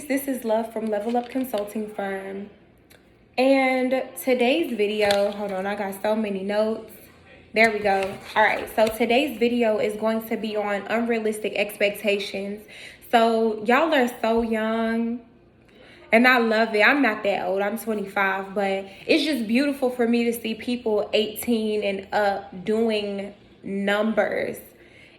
ladies, this is Love from Level Up Consulting Firm. And today's video, hold on, I got so many notes. There we go. All right, so today's video is going to be on unrealistic expectations. So y'all are so young and I love it. I'm not that old, I'm 25, but it's just beautiful for me to see people 18 and up doing numbers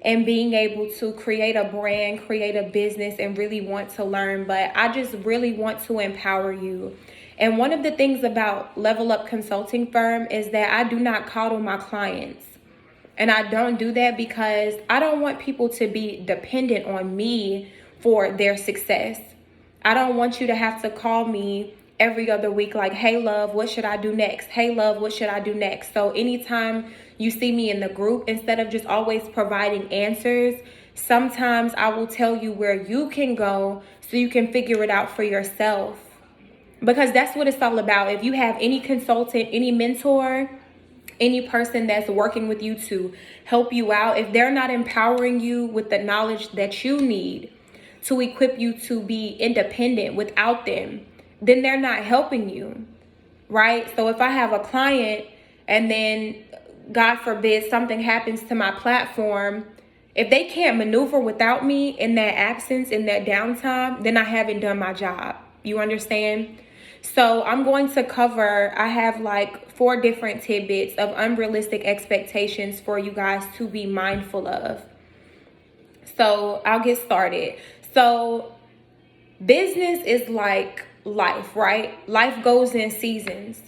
and being able to create a brand, create a business, and really want to learn. But I just really want to empower you. And one of the things about Level Up Consulting Firm is that I do not coddle my clients. And I don't do that because I don't want people to be dependent on me for their success. I don't want you to have to call me every other week like, hey, love, what should I do next? Hey, love, what should I do next? So anytime you see me in the group, instead of just always providing answers, sometimes I will tell you where you can go so you can figure it out for yourself. Because that's what it's all about. If you have any consultant, any mentor, any person that's working with you to help you out, if they're not empowering you with the knowledge that you need to equip you to be independent without them, then they're not helping you, right? So if I have a client and then, God forbid, something happens to my platform, if they can't maneuver without me in that absence, in that downtime, then I haven't done my job. You understand? So I'm going to cover, I have like 4 different tidbits of unrealistic expectations for you guys to be mindful of. So I'll get started. So business is like life, right? Life goes in seasons.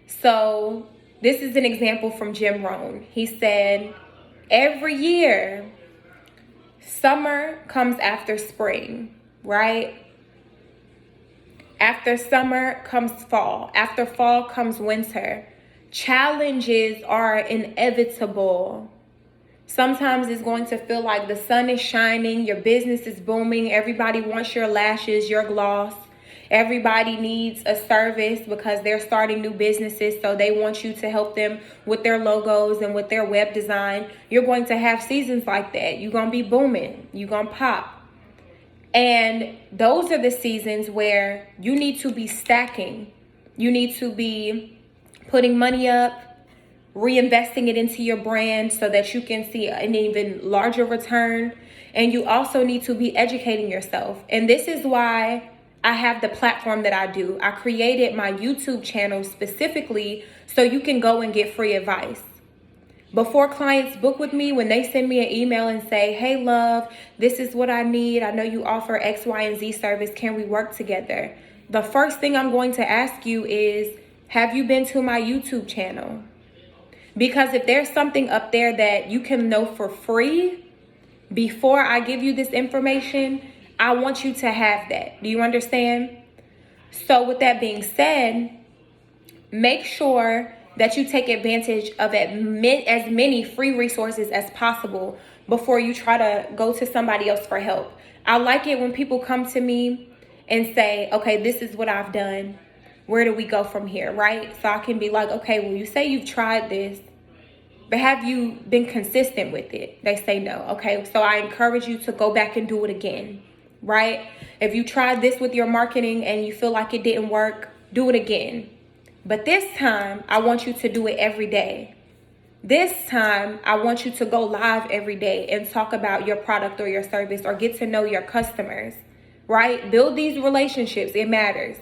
So this is an example from Jim Rohn. He said, every year, summer comes after spring, right? After summer comes fall. After fall comes winter. Challenges are inevitable. Sometimes it's going to feel like the sun is shining, your business is booming, everybody wants your lashes, your gloss. Everybody needs a service because they're starting new businesses, so they want you to help them with their logos and with their web design. You're going to have seasons like that. You're going to be booming. You're going to pop. And those are the seasons where you need to be stacking. You need to be putting money up, reinvesting it into your brand so that you can see an even larger return. And you also need to be educating yourself. And this is why I have the platform that I do. I created my YouTube channel specifically so you can go and get free advice. Before clients book with me, when they send me an email and say, hey, love, this is what I need. I know you offer X, Y, and Z service. Can we work together? The first thing I'm going to ask you is, have you been to my YouTube channel? Because if there's something up there that you can know for free before I give you this information, I want you to have that. Do you understand? So with that being said, make sure that you take advantage of as many free resources as possible before you try to go to somebody else for help. I like it when people come to me and say, okay, this is what I've done. Where do we go from here, right? So I can be like, okay, well, you say you've tried this, but have you been consistent with it? They say no. Okay, so I encourage you to go back and do it again, right? If you tried this with your marketing and you feel like it didn't work, do it again. But this time, I want you to do it every day. This time, I want you to go live every day and talk about your product or your service or get to know your customers, right? Build these relationships. It matters.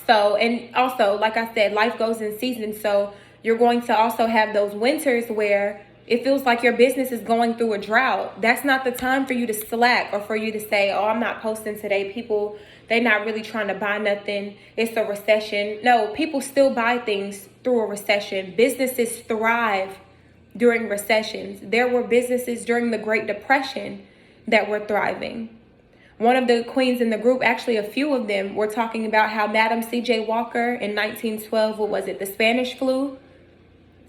So, and also, like I said, life goes in seasons. So you're going to also have those winters where it feels like your business is going through a drought. That's not the time for you to slack or for you to say, oh, I'm not posting today. People, they're not really trying to buy nothing. It's a recession. No, people still buy things through a recession. Businesses thrive during recessions. There were businesses during the Great Depression that were thriving. One of the queens in the group, actually a few of them, were talking about how Madam C.J. Walker in 1912, what was it, the Spanish flu?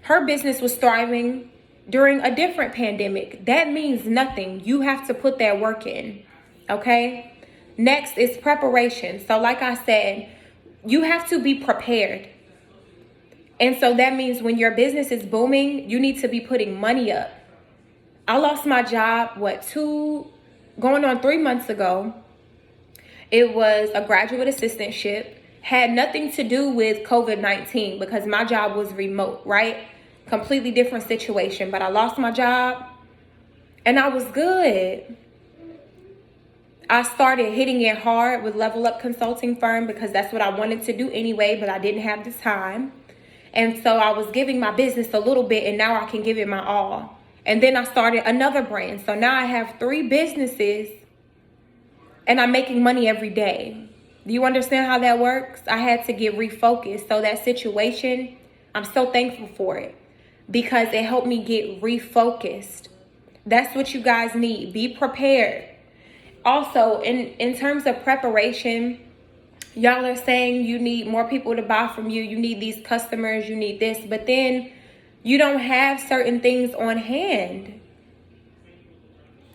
Her business was thriving during a different pandemic. That means nothing. You have to put that work in, okay? Next is preparation. So like I said, you have to be prepared. And so that means when your business is booming, you need to be putting money up. I lost my job, going on 3 months ago. It was a graduate assistantship. Had nothing to do with COVID-19 because my job was remote, right? Completely different situation. But I lost my job and I was good. I started hitting it hard with LEVELUP Consulting Firm because that's what I wanted to do anyway, but I didn't have the time. And so I was giving my business a little bit and now I can give it my all. And then I started another brand. So now I have 3 businesses and I'm making money every day. Do you understand how that works? I had to get refocused. So that situation, I'm so thankful for it because it helped me get refocused. That's what you guys need. Be prepared. Also, in terms of preparation, y'all are saying you need more people to buy from you. You need these customers. You need this. But then you don't have certain things on hand.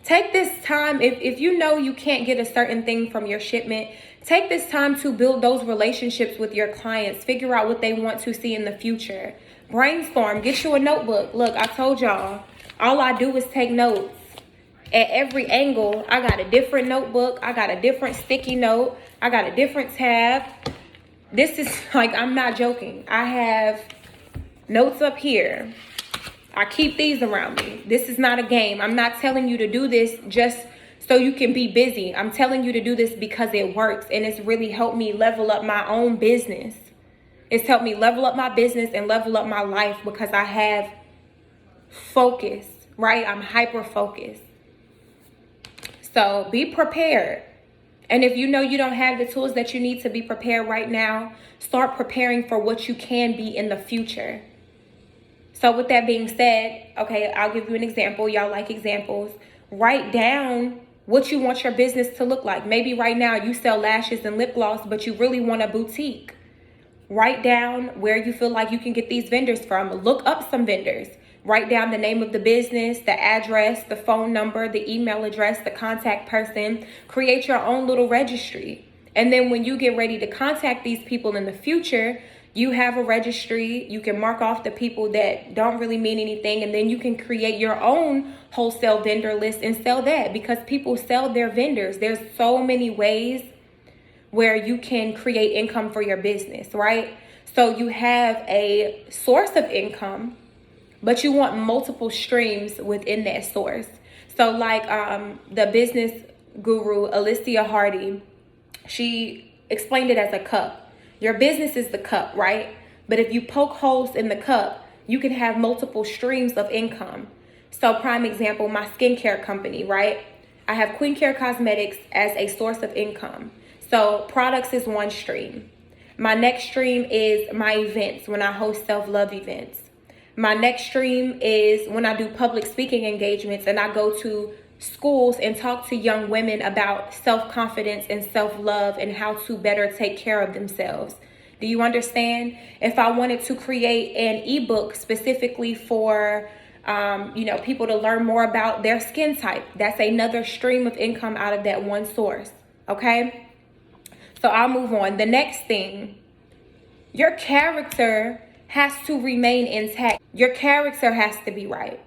Take this time, if you know you can't get a certain thing from your shipment, take this time to build those relationships with your clients. Figure out what they want to see in the future. Brainstorm, get you a notebook. Look, I told y'all, all I do is take notes. At every angle, I got a different notebook. I got a different sticky note. I got a different tab. This is like, I'm not joking. I have notes up here. I keep these around me. This is not a game. I'm not telling you to do this just so you can be busy. I'm telling you to do this because it works. And it's really helped me level up my own business. It's helped me level up my business and level up my life because I have focus, right? I'm hyper focused. So be prepared. And if you know you don't have the tools that you need to be prepared right now, start preparing for what you can be in the future. So with that being said, okay, I'll give you an example. Y'all like examples. Write down what you want your business to look like. Maybe right now you sell lashes and lip gloss, but you really want a boutique. Write down where you feel like you can get these vendors from. Look up some vendors. Write down the name of the business, the address, the phone number, the email address, the contact person. Create your own little registry. And then when you get ready to contact these people in the future, you have a registry. You can mark off the people that don't really mean anything. And then you can create your own wholesale vendor list and sell that because people sell their vendors. There's so many ways where you can create income for your business, right? So you have a source of income, but you want multiple streams within that source. So like the business guru, Alicia Hardy, she explained it as a cup. Your business is the cup, right? But if you poke holes in the cup, you can have multiple streams of income. So prime example, my skincare company, right? I have Queen Care Cosmetics as a source of income. So products is one stream. My next stream is my events when I host self-love events. My next stream is when I do public speaking engagements and I go to schools and talk to young women about self-confidence and self-love and how to better take care of themselves. Do you understand? If I wanted to create an ebook specifically for people to learn more about their skin type, that's another stream of income out of that one source. Okay? So I'll move on. The next thing, your character has to remain intact. Your character has to be right.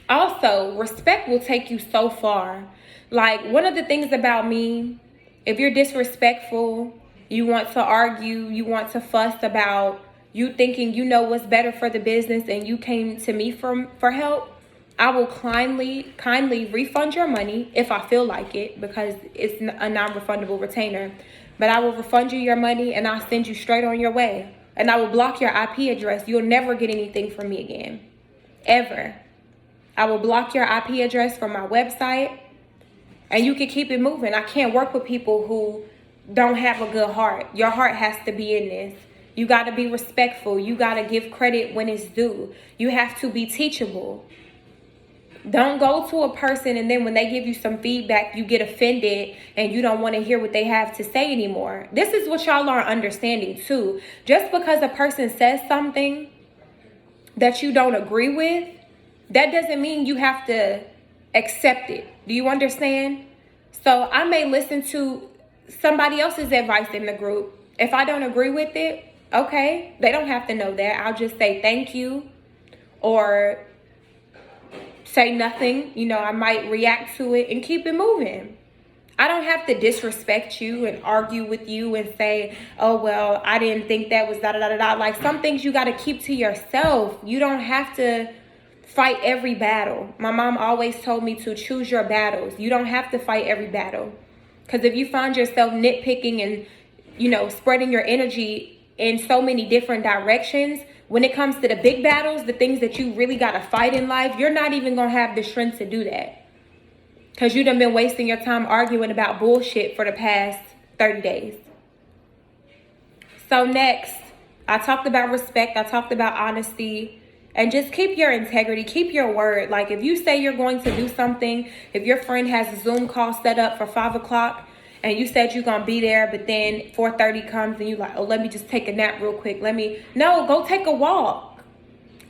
Also, respect will take you so far. Like, one of the things about me, if you're disrespectful, you want to argue, you want to fuss about you thinking you know what's better for the business and you came to me for help, I will kindly refund your money if I feel like it because it's a non-refundable retainer. But I will refund you your money and I'll send you straight on your way. And I will block your IP address. You'll never get anything from me again. Ever. I will block your IP address from my website and you can keep it moving. I can't work with people who don't have a good heart. Your heart has to be in this. You got to be respectful. You got to give credit when it's due. You have to be teachable. Don't go to a person and then when they give you some feedback, you get offended and you don't want to hear what they have to say anymore. This is what y'all are understanding too. Just because a person says something that you don't agree with, that doesn't mean you have to accept it. Do you understand? So I may listen to somebody else's advice in the group. If I don't agree with it, okay, they don't have to know that. I'll just say thank you or say nothing. I might react to it and keep it moving. I don't have to disrespect you and argue with you and say, oh, well, I didn't think that was da-da-da-da-da. Like, some things you got to keep to yourself. You don't have to fight every battle. My mom always told me to choose your battles. You don't have to fight every battle. Because if you find yourself nitpicking and, you know, spreading your energy in so many different directions, when it comes to the big battles, the things that you really got to fight in life, you're not even going to have the strength to do that. Because you done been wasting your time arguing about bullshit for the past 30 days. So next, I talked about respect. I talked about honesty. And just keep your integrity. Keep your word. Like, if you say you're going to do something, if your friend has a Zoom call set up for 5 o'clock and you said you're going to be there, but then 4:30 comes and you're like, oh, let me just take a nap real quick. No, go take a walk.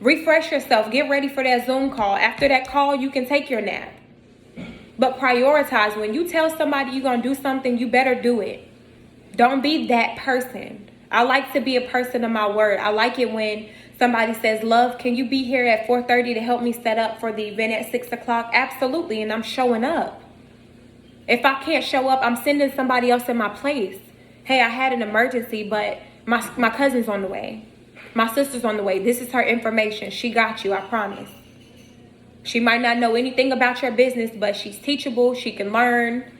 Refresh yourself. Get ready for that Zoom call. After that call, you can take your nap. But prioritize. When you tell somebody you're going to do something, you better do it. Don't be that person. I like to be a person of my word. I like it when somebody says, love, can you be here at 4:30 to help me set up for the event at 6 o'clock? Absolutely. And I'm showing up. If I can't show up, I'm sending somebody else in my place. Hey, I had an emergency, but my cousin's on the way. My sister's on the way. This is her information. She got you, I promise. She might not know anything about your business, but she's teachable. She can learn.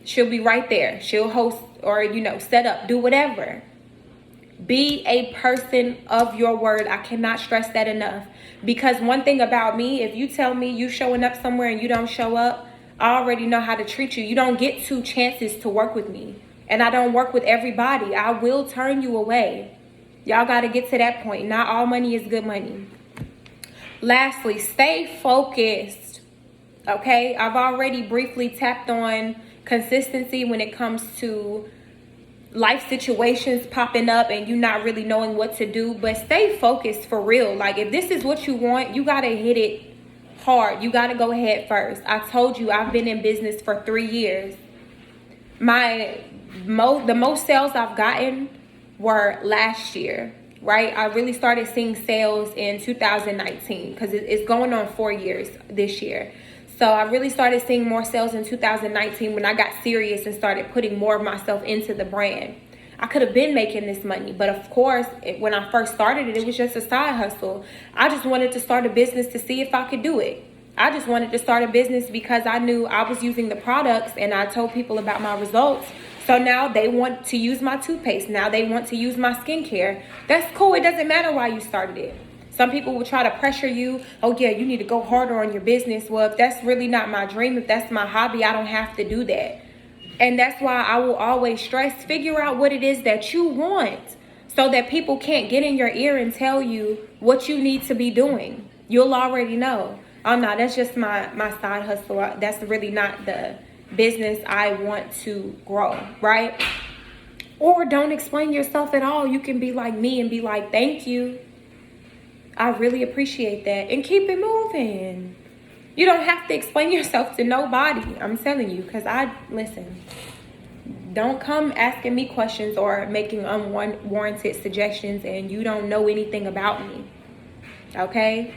She'll be right there. She'll host or, you know, set up, do whatever. Be a person of your word. I cannot stress that enough. Because one thing about me, if you tell me you showing up somewhere and you don't show up, I already know how to treat you. You don't get 2 chances to work with me. And I don't work with everybody. I will turn you away. Y'all got to get to that point. Not all money is good money. Lastly, stay focused. Okay? I've already briefly tapped on consistency when it comes to life situations popping up and you not really knowing what to do. But stay focused for real. Like, if this is what you want, you got to hit it hard. You got to go ahead first. I told you I've been in business for 3 years. The most sales I've gotten were last year. Right? I really started seeing sales in 2019 because it's going on 4 years this year. So I really started seeing more sales in 2019 when I got serious and started putting more of myself into the brand. I could have been making this money, but of course, when I first started it, it was just a side hustle. I just wanted to start a business to see if I could do it. I just wanted to start a business because I knew I was using the products and I told people about my results. So now they want to use my toothpaste. Now they want to use my skincare. That's cool. It doesn't matter why you started it. Some people will try to pressure you. Oh, yeah, you need to go harder on your business. Well, if that's really not my dream, if that's my hobby, I don't have to do that. And that's why I will always stress, figure out what it is that you want so that people can't get in your ear and tell you what you need to be doing. You'll already know. Oh, no, that's just my side hustle. That's really not the business I want to grow, right? Or don't explain yourself at all. You can be like me and be like, thank you. I really appreciate that. And keep it moving. You don't have to explain yourself to nobody. I'm telling you, because listen, don't come asking me questions or making unwarranted suggestions and you don't know anything about me. Okay?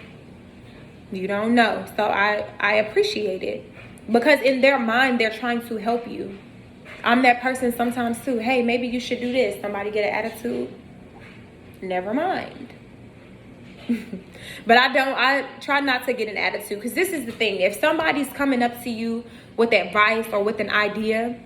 You don't know. So I appreciate it. Because in their mind, they're trying to help you. I'm that person sometimes too. Hey, maybe you should do this. Somebody get an attitude. Never mind. But I try not to get an attitude, because this is the thing. If somebody's coming up to you with advice or with an idea,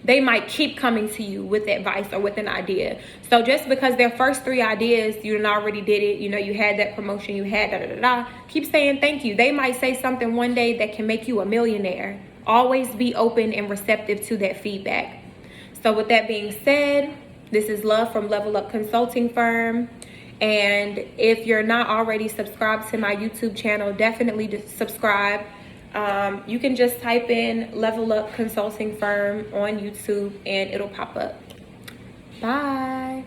they might keep coming to you with advice or with an idea. So just because their first 3 ideas, you already did it, you had that promotion, you had da-da-da-da, keep saying thank you. They might say something one day that can make you a millionaire. Always be open and receptive to that feedback. So with that being said, this is Love from Level Up Consulting Firm. And if you're not already subscribed to my YouTube channel, definitely subscribe. You can just type in Level Up Consulting Firm on YouTube and it'll pop up. Bye.